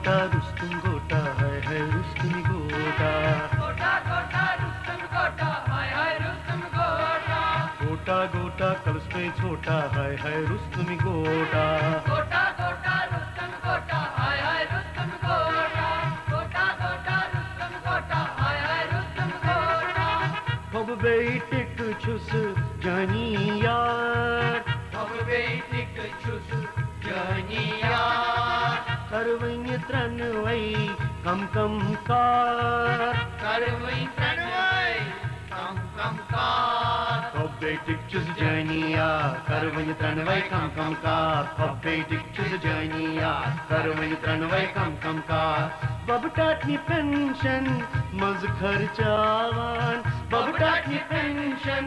गोटा रुस्तुम गोटा है रुस्तुम गोटा गोटा गोटा रुस्तुम गोटा है रुस्तुम गोटा गोटा गोटा कलश पे छोटा है रुस्तुम गोटा गोटा गोटा रुस्तुम गोटा है रुस्तुम गोटा गोटा गोटा रुस्तुम गोटा है रुस्तुम गोटा अब बेटिक छुस जानी यार अब बेटिक छुस जानी यार करवई त्रन वई कम कम कार करवई त्रन वई कम कम कार अब बेटिक छुस जानी यार करवई त्रन वई कम कम कार अब बेटिक छुस जानी यार करवई त्रन वई कम कम कार बबटाटनी पेंशन मज खर्चावान बबटाटनी पेंशन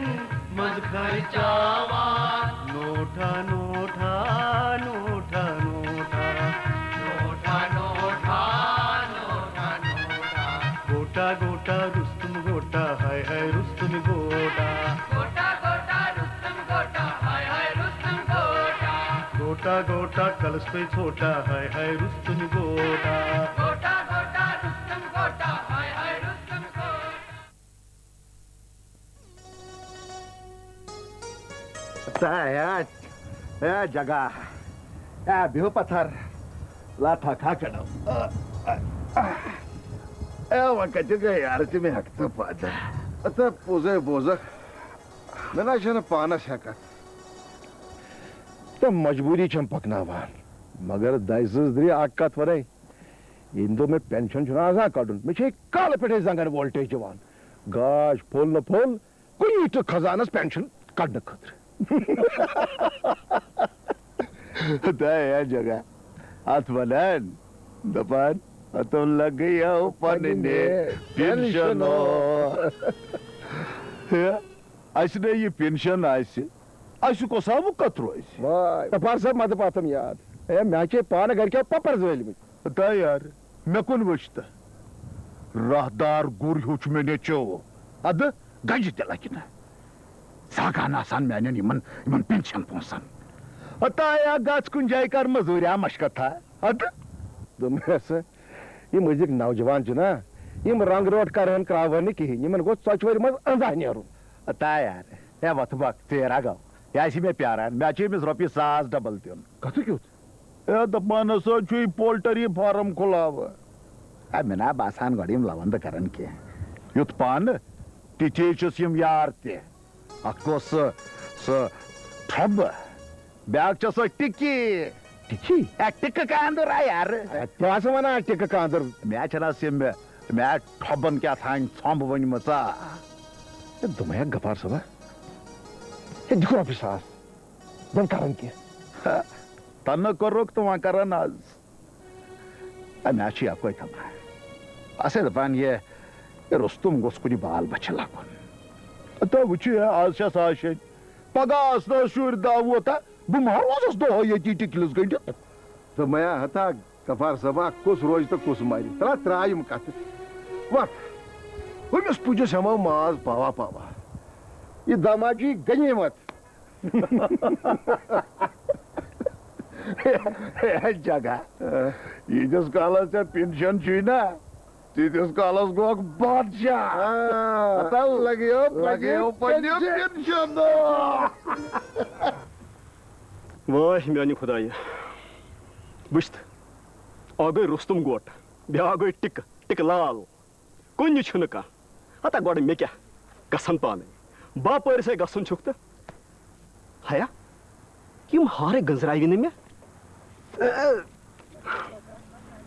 मज खर्चावान नोठा नोठा नोठा नोठा नोठा नोठा नोठा नोठा गोटा गोटा रुस्तुम गोटा है रुस्तुम गोटा गोटा गोटा रुस्तुम गोटा है रुस्तुम गोटा गोटा गोटा कलश पे छोटा है रुस्तुम गोटा गोटा गोटा रुस्तुम गोटा है रुस्तुम गोटा या जगह या बिहो पत्थर लाथा खा कड़ो वक्त जगह यार में हकता पादा आता पोजे बोझ मैं ना पाना शका तो मजबूरी चम पकनावान मगर दाइजस द्री आक्का वरे इंदो में पेंशन चुना जा काडुन में काल पेटे जंगन वोल्टेज जवान गाश फोल न फोल कोई तो खजानस पेंशन काडन खतर दया जगह हाथ बनन दपन अतुल लग गया पनने पेंशन ऐसे ये पेंशन ऐसे को सब कतरो ऐसे पार सब मत पातम याद ए मैचे पान घर के पपर जवेल में ता यार मैं कुन वचता राहदार गुर हुच में नेचो अद गंज तलकिना सागाना सान मैंने निमन पेंशन पोंसन अता या गाच कुन जाय कर मजूरिया मशकत था अद तुम ऐसे ये मजिक नौजवान जो ना ये रंग रोट करन क्रावन की निमन गो सचवर मज अंजानेरु अता यार या वतबक तेरा गाव यासी में प्यारा मैचे में रुपये 7 डबल त्योन कथु क्यों ए दपान सो चुई पोल्ट्री फार्म खुलाव आ मेना बासान गडीम लवंद करन के युत पान टिचेचस यम यार ते अकोस स ठब बैग चस टिकी टिकी टिक का अंदर आ यार क्या समना टिक का अंदर मैच ना सिम मैं ठबन क्या था छंब बनी मचा तुम्हें गपार सबा ये दिखो ऑफिसर बन करन के तन करोक तो वहां करन आज मैच आपको थमा असे दपान ये रुस्तुम गोस्कुनी बाल बचला कोन तो वुची आज साशे पगास न शुर दावोता बुमार वसस दो ये टिकलस गंड तो मैं हता कफार सबा कुस रोज तो कुस मारी तरा त्रायम कत वत हुमस पूजे समा माज पावा पावा ये दामाजी गनीमत जगह ये जिस काला से पेंशन छी ना तीस कालस गो बादशाह पता लगे पेंशन वाह म्यानी खुदाया बुश्त आ गई रुस्तुम गोट ब्या गई टिक टिक लाल कुन छुन का हता गोड मे क्या गसन पाने बापर से गसन छुकता हया किम हारे गंजराई ने में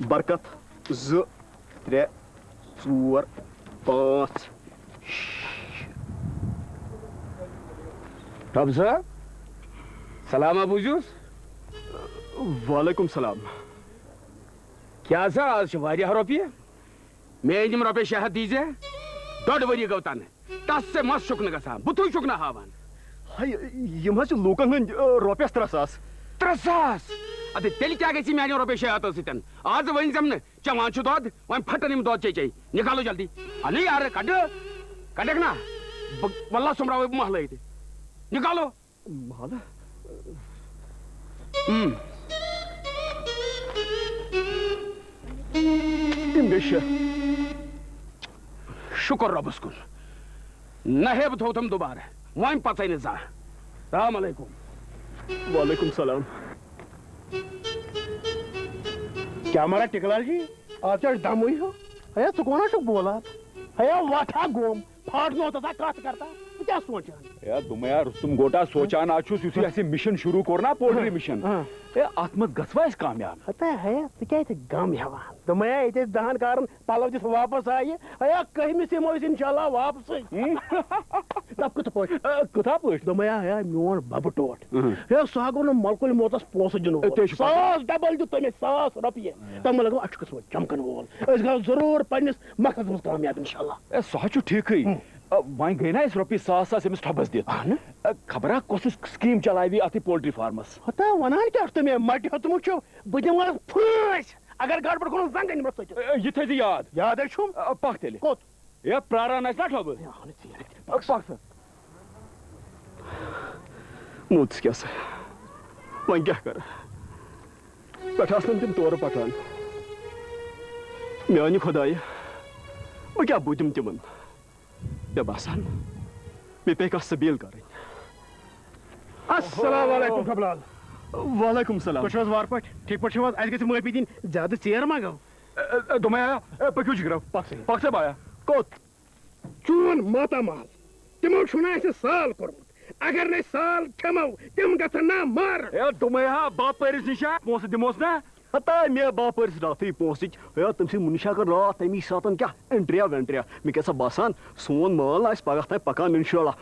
बरकत 2 3 4 5 तब सर सलाम अबूजूस वालेकुम सलाम क्या सर आज वारिया रुपये मैं निम रुपये शहद दीजे डोड वरी गवतान तस से मस शुकन गसा बुतु शुकना हावान हाय यम हस लोकन रुपयस 300 अदे तेल क्या गसी मैंने रुपये शहद सितन आज वन जमन चवान छु दोद वन फटनिम दोद चे निकालो जल्दी अने यार कड कडक ना वल्ला सुमरा महल निकालो महल गई शुक्र रबस कुन नहेब थो तुम दोबारा वन पत जा सलाम अलैकुम। वालेकुम सलाम। क्या मारा टिकलाल जी आज दम हुई हो है तू कौन बोला है वाथा गोम फाड़नो तथा कत करता क्या सोचान या दुमया रुस्तुम गोटा सोचान आछुस युसी ऐसे मिशन शुरू करना पोल्ट्री मिशन ए आत्मत गसवा इस कामयाब पता है तू क्या गम हवा तो मैं ये दहन कारण पलव दिस वापस आये है कहीं से मोइस इंशाल्लाह वापस तब कुथा पोट तो मैं है मोर बब टोट है सागो न मलकुल मोतस पोस जनो सास डबल दु तमे सास रुपये तम लगो अच कस चमकन वोल अस ग जरूर पन्निस मकसद में कामयाब इंशाल्लाह ए सह ठीक है वह गई ना इस रोपी सास अमिस ठबस दित खबरा कस स्कीम चलावी अत पोल्ट्री फार्मस हता वनान क्या तुम मट तुम बह दिम फूस अगर गड़बड़ को जंगन मत ये थे याद याद छुम पक तेल कोत ये प्रारान ना ठब पक मुझ क्या वन क्या कर पे तम तौर पकान मेन खुदाय वह क्या बुझम तिमन मे बासान मे पे सबील कर। अस्सलाम वालेकुम खबलाल। वालेकुम सलाम। तुम वार पे ठीक पे अस गई माफी दिन ज्यादा चेर मा गो दुमया पक्यू जिग्र पक से बाया कोत चून मातामाल तिमो छुना साल कोर्मुत अगर ने साल खमो तिम गसन ना मार ए दुमया बापरिस निशा पोस दिमोस ना हता मे बापर रात पोस तम मुनशा कर रात तमी सातन क्या एंट्रिया वेंट्रिया मे क्या बासान सोन माल आ पगह तक पकान इंशाल्लाह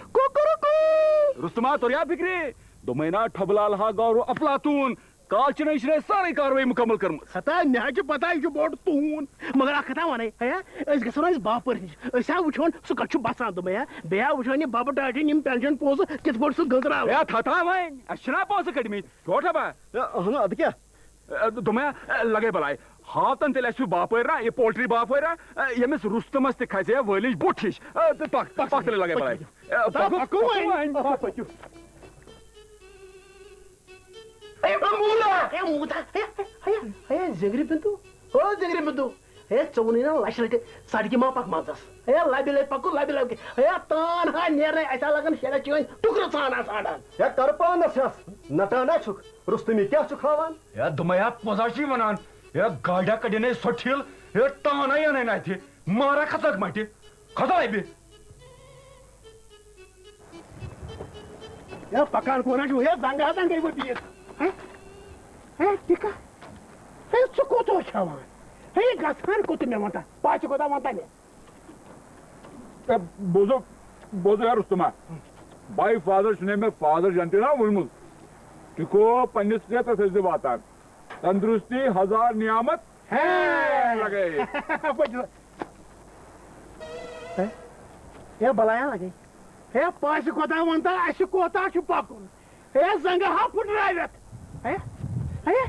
रुस्तमा तोरिया फिक्री दुमैना ठबलाल हा गौर अफलातून काल चने इसने सारी कार्रवाई मुकम्मल कर हता मे पता यह बोट तून मगर अ कथा वन गो बापर नश वुचोन सह कत बसान दुमया बे वुचोन यह बब टाटिन यम पेंशन पोस कित पे सह गंजराव थता वन अना पोस कटम छोटा अद क्या दुमया लगे बलाय हाथन तेल बापर ना ये पोल्ट्री बापर यमिस रुस्तमस तस वलिज बुट हिश पक तेल लगे बलाय जंगरी बिंदु ओ जंगरी बिंदु हे चौनी ना लश रट सड़की मा पक मजस हे लबि लबि पकु लबि लबि हे तान हा नेर ऐसा लगन शेला चोन टुकरा साना साडा या तरपान नस नटाना छुक रुस्तमी क्या छुखावान या दुमया पोजाशी वनान या गाड्या कडिने सोठिल हे ताना याने नाथे मारा खतक माटी खता लाबि या पकान कोना जो हे जंगा जंगे वो दिए हे टिका हे सुको तो छावान हे गसान को तुम वंता पाच को वंता ने बोझो बोझो यार रुस्तमा बाई फादर सुने में फादर जानते ना वुलमुल टिको पन्निस से तो वाता तंदुरुस्ती हजार नियामत है लगे हे बलाया लगे हे पाच को वंता अस कोता छु पकुन हे जंगा हा फुटरावत हे हे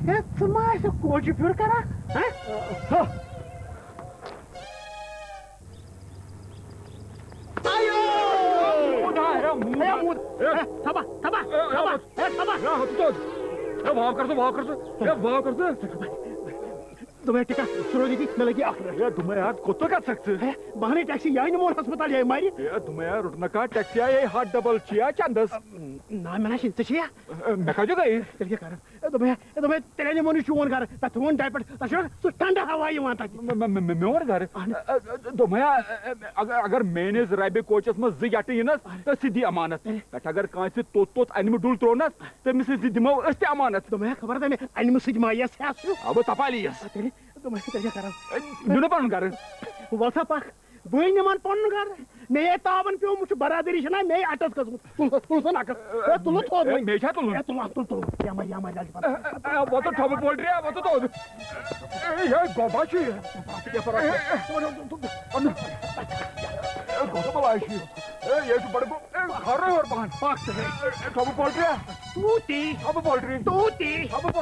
हे तुम कोच फिर करा थबा थबा थबा थबा तुम्हें टिका सुनो दीदी मैं लगी आखिर या तुम्हें यार कोतो का सकते है बहाने टैक्सी याई नमोर अस्पताल याई मारी या तुम्हें यार रुकना का टैक्सी आए हाथ डबल चिया चंदस ना मैंने चिंता चिया मैं कहा जो गई चल क्या कर तुम्हें तेरे ने मोनी चुवन कर तथुन डायपर तशो सु ठंडा हवा ये वहां तक मैं और घर तुम्हें अगर मैंने राइबे कोचस में जियाटे यनस तो सीधी अमानत बट अगर कांस से तोत एनिमल डुल त्रोनस तो मिस दिमो अस्ते अमानत तुम्हें खबर है मैं एनिमल सिज माया से अब तपालियस तुम्हें क्या कर नुने पन कर वसा पाक बुई निमान पन कर मैं ये तावन पे मुझे बरादरी छना मैं अटस कस तुल सन आकर तुल तो मैं क्या तुल या मैं जल्दी वो तो ठब बोल रही है वो तो ये गोबाची है क्या फर्क गोतो बलाशी ये तो बड़े घर और बहन पाक से ठब बोल रही है ठब बोल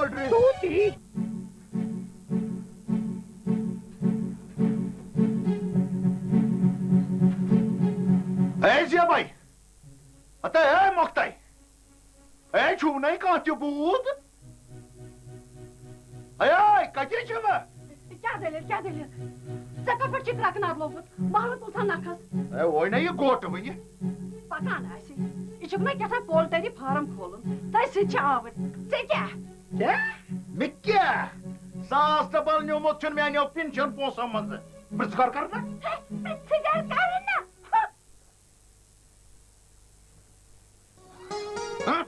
रही तूती जिया भाई अतः है मोक्ताई ऐ छू नहीं कहाँ त्यो बूद अये कच्चे छुबा क्या दे क्या दलील चे कपट चित्राक नाद लोगुत महल तुलथान नखस वो ना ये गोट वही पकान आसी इचुक ना क्या था पोल्ट्री फार्म खोलुन तय सिच आवर चे क्या मे क्या सास डबल न्योमुत छन मेन्यो पेंशन पोसा मज ब्रजगार करना ब्रजगार करना हां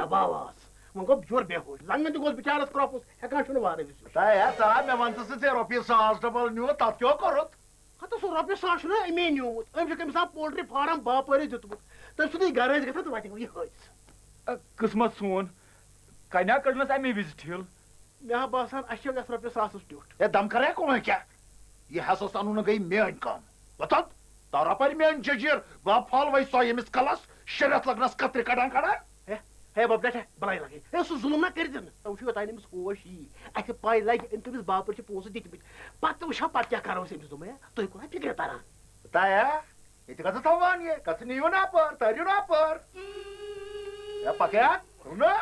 दबाव वो गो जोर बेहोश लंगन तो बेचारस क्रॉपस हेकान छुन वारे विस मे वन तो रोपये सास डबल न्यू तथ क्या करुत हत सो रोपये सास छुन अमे न्यूमुत अम कमिस पोल्ट्री फार्म बापरी दितमुत तम सुधी घर गो तो वत यह किस्मत सोन कन्या कड़नस अमे विज ठिल मे बासान अस रोपये सास ट्यूट दम करे कौन क्या यह हस अनु गई मेन काम बता तरह मेन जजीर बह फल वही सो यमिस कलस शरत लगनस कत्र कड़ान कड़ान है बाप बेटा बलाई लगे ए सो जुलम ना कर दिन तो छु ताइन मिस होश ही अख पाई लग इन तुमिस बापर छ पोस दित पत वशा पत क्या करो से तुम तो कोना फिक्र तारा ताया इते कत तवान ये कत नियो ना पर तरियो ना पर या पक्या ना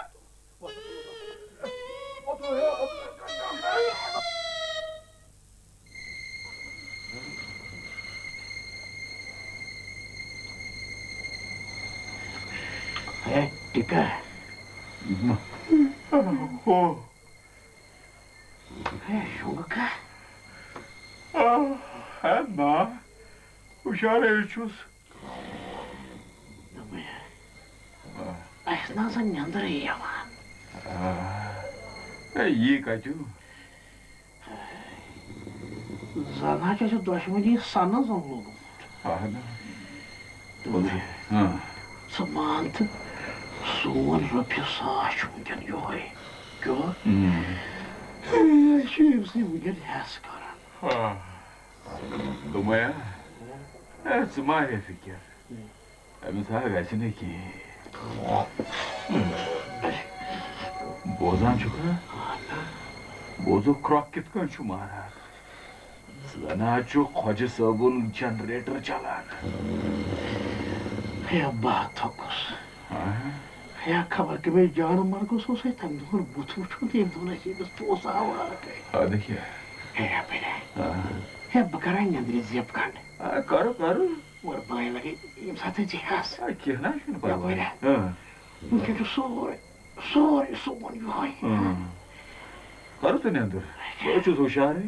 है टिका हो है शुंगा है ना उशारे चुस ऐसा सा नंदर है यार ये कजू जाना जो दुश्मनी साना जम लोग हाँ ना तो हाँ समांत सोन रफी साश वुनकन योय क्यों शी वुनकन हैस करन हाँ तो मैं ऐसा है फिक्र अभी साहब ऐसे नहीं की बोझान चुका बोझो क्रॉक कितना चुमारा सना चु खोज सबुन जनरेटर चलाना है बात थोकस है खबर के मैं जान मर को सो से तम दोर बुथु छु दे दोना से बस पोस आवा के हाँ देखिए है पहले है बकरा नंदरी जेब कांड करो करो और बाय लगे ये साथे जिहास क्या ना शुन पर हाँ उनके तो सोरे सोन योय करो तो नहीं अंदर सोचो तो शारे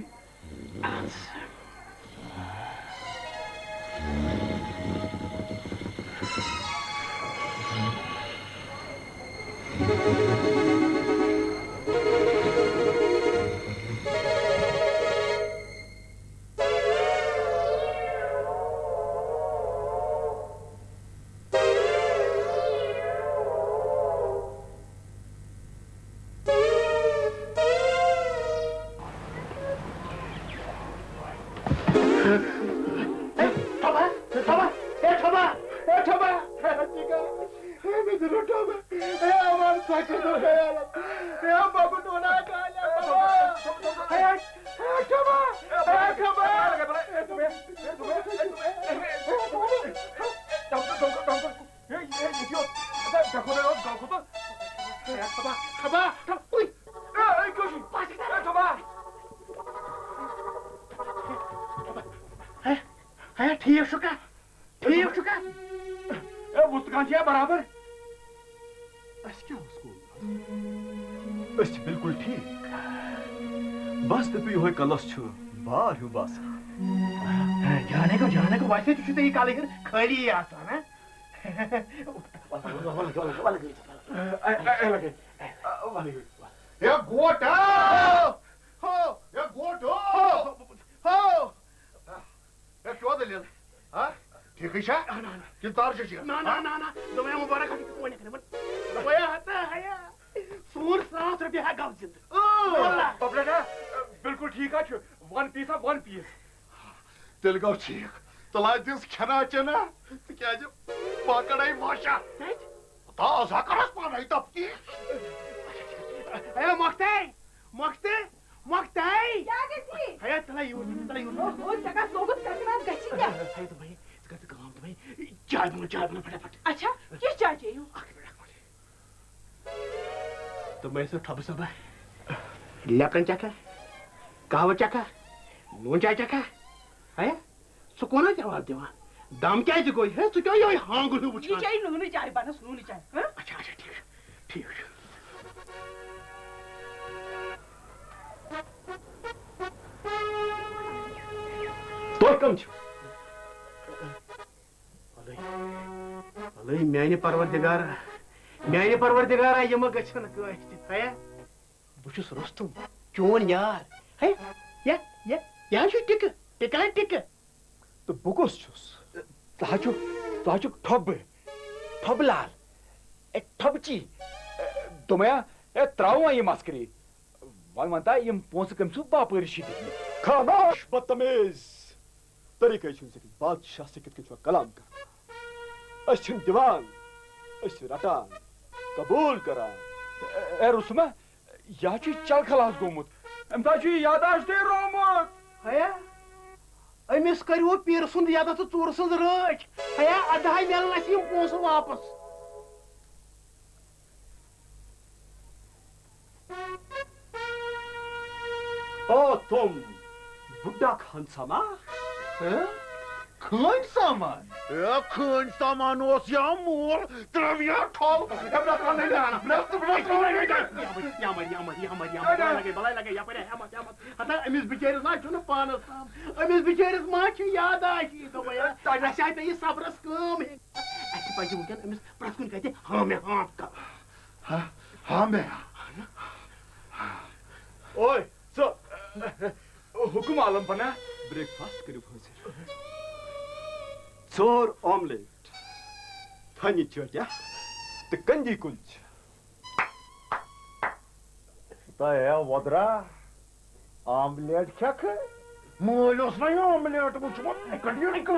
बराबर बिल्कुल ठीक बस तो यो कलस छु बार हूँ बस जाने को वैसे तो ये काले कर खरी आता ना ये गोटा हो ये गोटो हो ये क्या दलील हाँ ठीक है कि तार से ना तो मैं मुबारक हटी को नहीं करने वो आता है या सूर 7 रुपया है गांव जिंद पपलेटा बिल्कुल ठीक है वन पीस तेल गो ठीक तो लाज दिस खना चना क्या जब पाकड़ाई माशा ताज हकरस पानाई तपकी अरे मक्ताई क्या गई अरे तला यूर ओ जगह सोगत करना गची क्या अरे तो भाई इसका तो काम तो भाई चाय बना फटाफट अच्छा किस चाय चाहिए तो मैं से ठब सब लेपन चखा कहवा चखा नून चाय चखा है सो कोना जवाब दिवान दाम क्या है कोई है सो क्या ये हांगलू ये बुझा चाहिए नूनी चाय बनस नूनी चाय हां अच्छा ठीक तो कम छो अल्लाह मैंने परवरदिगार यम गछन कष्ट है बुछुस रुस्तुम चोन यार है या छु टिक तो बुकुस छुस ताचु ठब लाल ए ठबची तुमया ए त्रावा ये मस्करी वन मनता यम पोंस कमसु बापर शी खामोश बदतमीज तरीके छुन सकी बादशाह से कित किछो कलाम कर अशन दीवान अश रटान कबूल करा ए रुसमा या छु चल खलास गोमुत एम ताचु यादाश्त रोमुत है अमिस करियो पीर सुंद याद तो चोर सुंद रच है अधाई मेलन अस यम पोंस वापस ओ तुम बुड्ढा खान सामा खान सामान ओस या मोर त्रविया ठोल एबला खाने जाना बलाई लगे या पर हता अमिस बिचारिस ना छु पानस अमिस बिचारिस मा छु याद आशी तो भैया असा पे ये सब्रस काम है अस पजि वकन अमिस प्रसकुन कहते हां मैं हां का हां मैं ओए सो हुकुम आलम पना ब्रेकफास्ट करू फसर चोर ऑमलेट थानी चोटा ते कंजी कुंच ताया वदरा ऑमलेट खख मोलोस ना ऑमलेट मुझको कंटिन्यू निकल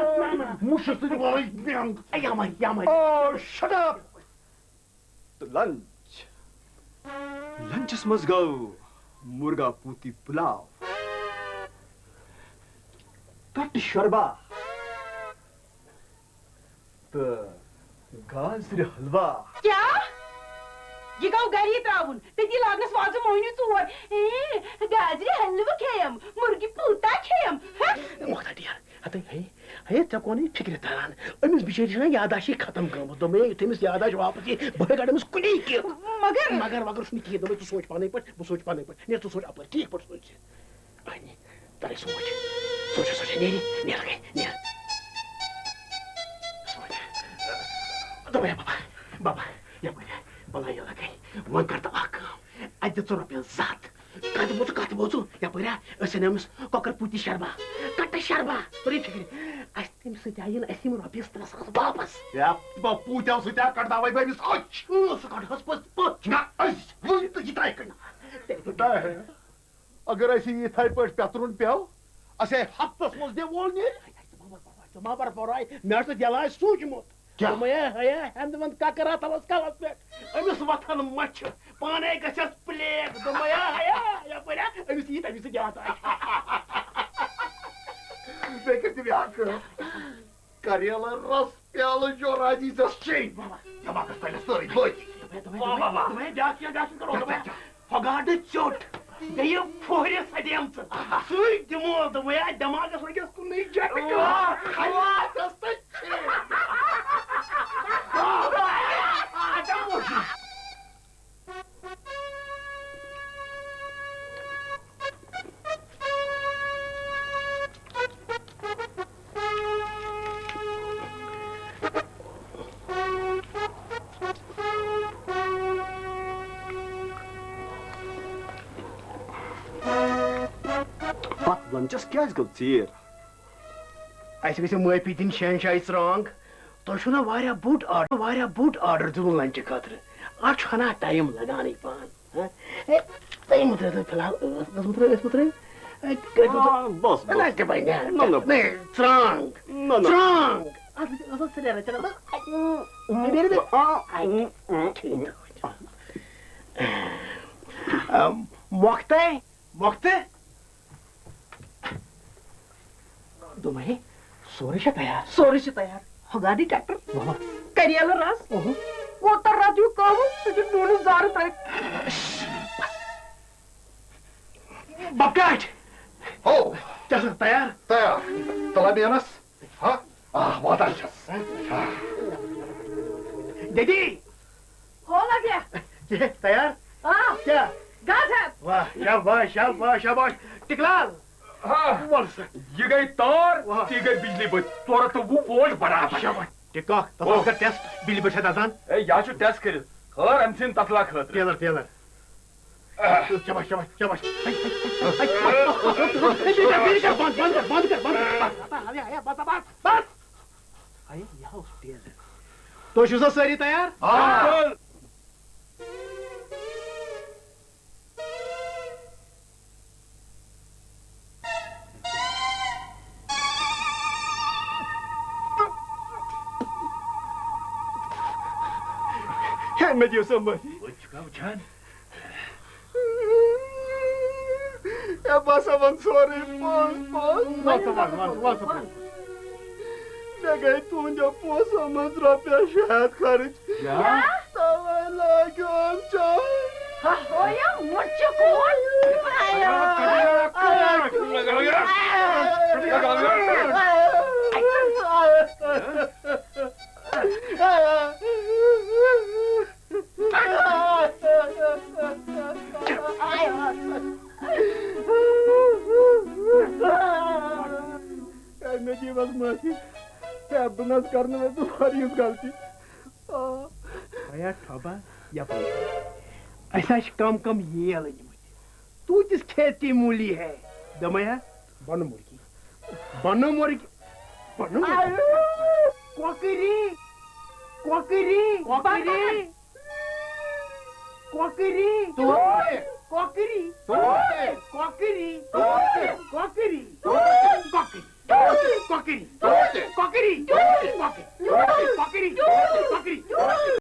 मुशस ते वाली बैंक या मर Oh, shut up! The lunch must go. Murga puti pulav. Cut sharba. The gazri halwa. क्या ये गौ गरी त्रावुन तेती लागनस वाजो मोइनु चोर गाजरी हलवा खेयम मुर्गी पूता खेयम मोखता यार हते है चकोनी फिक्र तारान अमिस बिचारी ना यादाशी खत्म गम तो मैं तमिस यादाश वापस ये बहे गडमस कुनी के मगर उसने किए तो मैं तो सोच पाने पर वो सोच पाने पर ने तो सोच अपन ठीक पर सोच आनी तारे सोच ने लगे ने सोच तो बाबा या बला या लगे वन करता आक अज तो रुपया सात कत बोचु या परा असनमस कोकर पुती शर्मा कट शर्मा तोरी फिक्र अस्तिम सजायन अस्तिम रुपया 300 वापस या पूजा सुता करदा वै बे सोच सकाट हस्पस पच ना अस वो तो जिताय करना पता है अगर ऐसी ये थाई पर पेट्रोल पेओ असे हफ्तस मस दे वोलनी मां पर पराय मैं तो जला सूचमत क्या मैं है हंदवंत का करा तवस कलस पे अमिस वथन मछ पाने गछस प्लेट तो मैं है या परा अमिस जाता बेकर ती आक करेला रस प्याल जो राजी से शेन जमा कर पहले स्टोरी होय तुम्हें जाके करो तुम्हें फगाड चोट ये फोरे सदियम सुई दिमो तो मैं दिमाग से के स्कूल नहीं जाके खलास सच lunches क्या गो तीर ऐसे कैसे माफी दिन शहनशाही रंग तो छुना वारिया बूट ऑर्डर दुन लंच खातर आज छना टाइम लगाने पान टाइम उतरे तो फिलहाल बस बस ना के भाई नहीं रंग मोखते मोखते दोमहे सोरेश तयार सोरेश तयार हो गाडी ट्रॅक्टर करियाला रास कोटर राजू काहू तुझे दोन्ही जार तयार बपकाट हो चल तयार तयार चला बियानस हा वाटायचंच दीदी हो लाग्या ये तयार हाँ क्या गाज है वाह शाबाश शाबाश शाबाश टिकलाल वल्स ये गई तार ये गई बिजली बच तोरा तो वो वोल्ट बराबर शाबाश टिका तो कर टेस्ट बिल बचा दादान ए या छु टेस्ट कर खर अमसिन तफला खत टेलर टेलर शाबाश शाबाश शाबाश बंद कर बस आए यहाँ उस टेलर तो शुजा सारी तैयार हाँ में दियो समझ या बस अपन सॉरी बस मैं गई तू जो पोसा मंत्रा पे शहद खर्च क्या तवे लागो हम चाहे हाँ हो या मुझे कौन बस माफी बस करने में तुम्हारी उस गलती आया ठबा या ऐसा कम कम ये अलग तू जिस खेत की मूली है दमया बनो मुर्गी बनो मुर्गी बनो कोकरी कोकरी कोकरी कोकरी कोकरी कोकरी कोकरी कोकरी कोकरी कोकरी कोकरी कोकरी कोकरी